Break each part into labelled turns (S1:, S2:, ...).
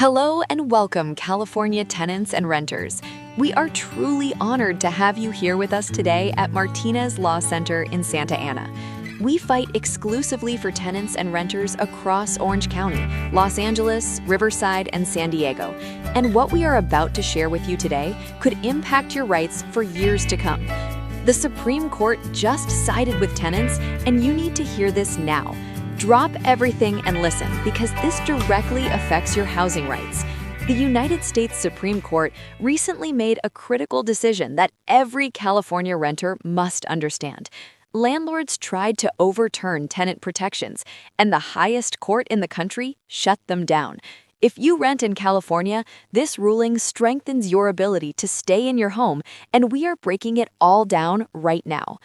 S1: Hello and welcome, California tenants and renters. We are truly honored to have you here with us today at Martinez Law Center in Santa Ana. We fight exclusively for tenants and renters across Orange County, Los Angeles, Riverside, and San Diego. And what we are about to share with you today could impact your rights for years to come. The Supreme Court just sided with tenants, and you need to hear this now. Drop everything and listen, because this directly affects your housing rights. The United States Supreme Court recently made a critical decision that every California renter must understand. Landlords tried to overturn tenant protections, and the highest court in the country shut them down. If you rent in California, this ruling strengthens your ability to stay in your home, and we are breaking it all down right now.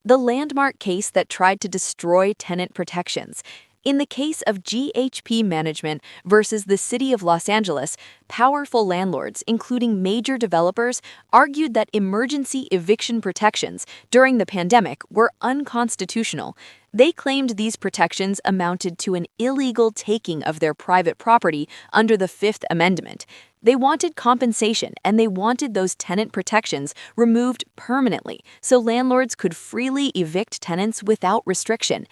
S1: The landmark case that tried to destroy tenant protections. In the case of GHP Management versus the City of Los Angeles, powerful landlords, including major developers, argued that emergency eviction protections during the pandemic were unconstitutional. They claimed these protections amounted to an illegal taking of their private property under the Fifth Amendment. They wanted compensation, and they wanted those tenant protections removed permanently so landlords could freely evict tenants without restriction.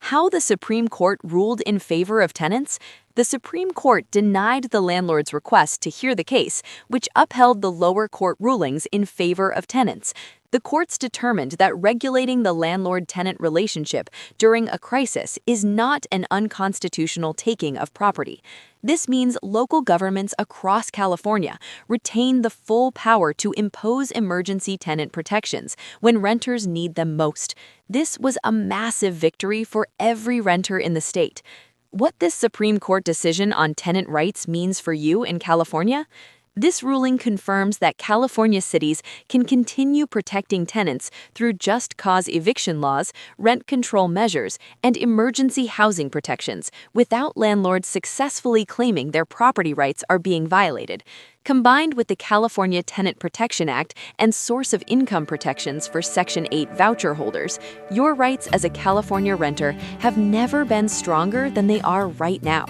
S1: How the Supreme Court ruled in favor of tenants? The Supreme Court denied the landlord's request to hear the case, which upheld the lower court rulings in favor of tenants. The courts determined that regulating the landlord-tenant relationship during a crisis is not an unconstitutional taking of property. This means local governments across California retain the full power to impose emergency tenant protections when renters need them most. This was a massive victory for every renter in the state. What this Supreme Court decision on tenant rights means for you in California? This ruling confirms that California cities can continue protecting tenants through just cause eviction laws, rent control measures, and emergency housing protections without landlords successfully claiming their property rights are being violated. Combined with the California Tenant Protection Act and source of income protections for Section 8 voucher holders, your rights as a California renter have never been stronger than they are right now.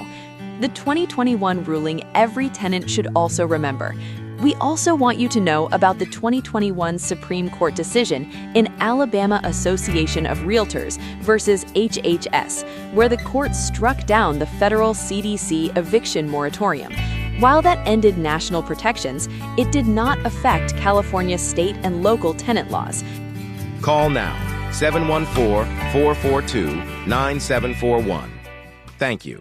S1: The 2021 ruling every tenant should also remember. We also want you to know about the 2021 Supreme Court decision in Alabama Association of Realtors versus HHS, where the court struck down the federal CDC eviction moratorium. While that ended national protections, it did not affect California state and local tenant laws.
S2: Call now, 714-442-9741. Thank you.